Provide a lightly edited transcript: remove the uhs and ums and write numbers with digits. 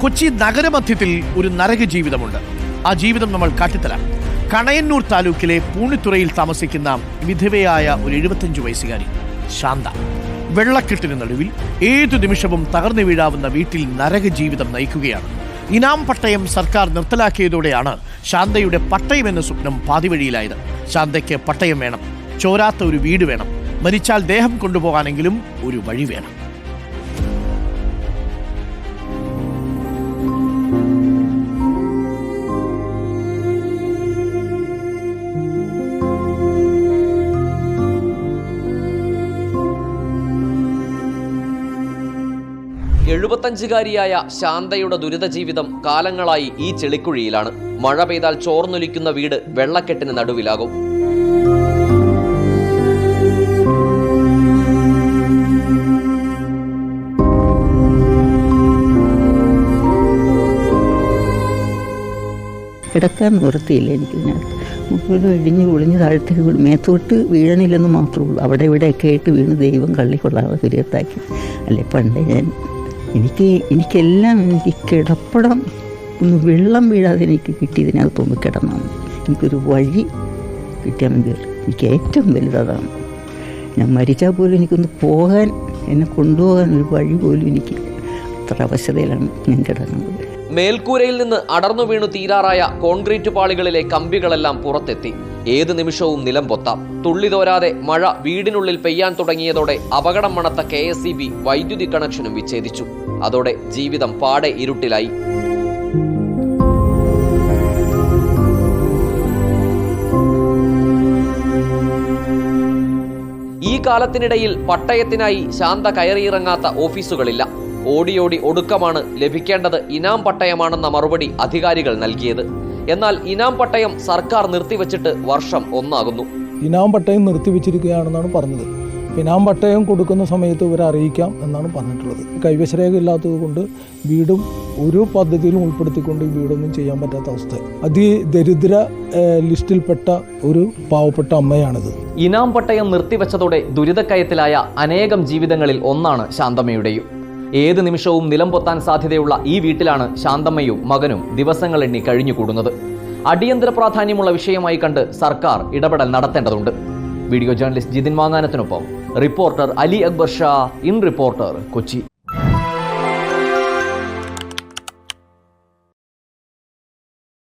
കൊച്ചി നഗരമധ്യത്തിൽ ഒരു നരക ജീവിതമുണ്ട്. ആ ജീവിതം നമ്മൾ കാട്ടിത്തരാം. കണയന്നൂർ താലൂക്കിലെ പൂണിത്തുറയിൽ താമസിക്കുന്ന വിധവയായ ഒരു 75 വയസ്സുകാരി ശാന്ത. വെള്ളക്കെട്ടിന് നടുവിൽ ഏതു നിമിഷവും തകർന്നു വീഴാവുന്ന വീട്ടിൽ നരക ജീവിതം നയിക്കുകയാണ്. ഇനാം പട്ടയം സർക്കാർ നിർത്തലാക്കിയതോടെയാണ് ശാന്തയുടെ പട്ടയം എന്ന സ്വപ്നം പാതിവഴിയിലായത്. ശാന്തയ്ക്ക് പട്ടയം വേണം, ചോരാത്ത ഒരു വീട് വേണം, മരിച്ചാൽ ദേഹം കൊണ്ടുപോകാനെങ്കിലും ഒരു വഴി വേണം. എഴുപത്തഞ്ചുകാരിയായ ശാന്തയുടെ ദുരിത ജീവിതം കാലങ്ങളായി ഈ ചെളിക്കുഴിയിലാണ്. മഴ പെയ്താൽ ചോർന്നൊലിക്കുന്ന വീട് വെള്ളക്കെട്ടിന് നടുവിലാകും. കിടക്കാൻ നിവൃത്തിയില്ല എനിക്കിതിനകത്ത്. മുഴുവൻ ഇടിഞ്ഞ് പൊളിഞ്ഞ് താഴത്തേക്ക് വീണ് മേത്തോട്ട് വീഴണില്ലെന്ന് മാത്രമേ ഉള്ളൂ. അവിടെ ഇവിടെയൊക്കെ ആയിട്ട് വീണ് ദൈവം കള്ളിക്കൊള്ളാതെ ദുരിതത്താക്കി. അല്ലെ പണ്ടേ എനിക്കെല്ലാം എനിക്ക് കിടപ്പടം ഒന്ന് വെള്ളം വീഴാതെ എനിക്ക് കിട്ടിയതിനകത്തൊന്ന് കിടന്നാൽ എനിക്കൊരു വഴി കിട്ടിയാൽ മതി. എനിക്ക് ഏറ്റവും വലുതാണ്. ഞാൻ മരിച്ചാൽ പോലും എനിക്കൊന്ന് പോകാൻ, എന്നെ കൊണ്ടുപോകാൻ ഒരു വഴി പോലും എനിക്ക് അത്ര അവശതയിലാണ് ഞാൻ കിടന്നത്. മേൽക്കൂരയിൽ നിന്ന് അടർന്നു വീണു തീരാറായ കോൺക്രീറ്റ് പാളികളിലെ കമ്പികളെല്ലാം പുറത്തെത്തി. ഏത് നിമിഷവും നിലം പൊത്താം. തുള്ളിതോരാതെ മഴ വീടിനുള്ളിൽ പെയ്യാൻ തുടങ്ങിയതോടെ അപകടം മണത്ത KSEB വൈദ്യുതി കണക്ഷനും വിച്ഛേദിച്ചു. അതോടെ ജീവിതം പാടെ ഇരുട്ടിലായി. ഈ കാലത്തിനിടയിൽ പട്ടയത്തിനായി ശാന്ത കയറിയിറങ്ങാത്ത ഓഫീസുകളില്ല. ഓടിയോടി ഒടുക്കമാണ് ലഭിക്കേണ്ടത് ഇനാം പട്ടയമാണെന്ന മറുപടി അധികാരികൾ നൽകിയത്. എന്നാൽ ഇനാം പട്ടയം സർക്കാർ നിർത്തിവെച്ചിട്ട് വർഷം 1 ആകുന്നു. ഇനാം പട്ടയം നിർത്തിവെച്ചിരിക്കുകയാണെന്നാണ് പറഞ്ഞത്. ഇനാം പട്ടയം കൊടുക്കുന്ന സമയത്ത് ഇവരെ അറിയിക്കാം എന്നാണ് പറഞ്ഞിട്ടുള്ളത്. കൈവശരേഖ ഇല്ലാത്തത് കൊണ്ട് വീടും ഒരു പദ്ധതിയിലും ഉൾപ്പെടുത്തിക്കൊണ്ട് ഈ വീടൊന്നും ചെയ്യാൻ പറ്റാത്ത അവസ്ഥ. അതിദരിദ്ര ലിസ്റ്റിൽപ്പെട്ട ഒരു പാവപ്പെട്ട അമ്മയാണിത്. ഇനാം പട്ടയം നിർത്തിവെച്ചതോടെ ദുരിതക്കയത്തിലായ അനേകം ജീവിതങ്ങളിൽ ഒന്നാണ് ശാന്തമ്മയുടെയും. ഏത് നിമിഷവും നിലം പൊത്താൻ സാധ്യതയുള്ള ഈ വീട്ടിലാണ് ശാന്തമ്മയും മകനും ദിവസങ്ങൾ എണ്ണി കഴിഞ്ഞുകൂടുന്നത്. അടിയന്തര പ്രാധാന്യമുള്ള വിഷയമായി കണ്ട് സർക്കാർ ഇടപെടൽ നടത്തേണ്ടതുണ്ട്. വീഡിയോ ജേർണലിസ്റ്റ് ജിതിൻ മാങ്ങാനത്തിനൊപ്പം reporter Ali Akbar Shah, in reporter, Kochi.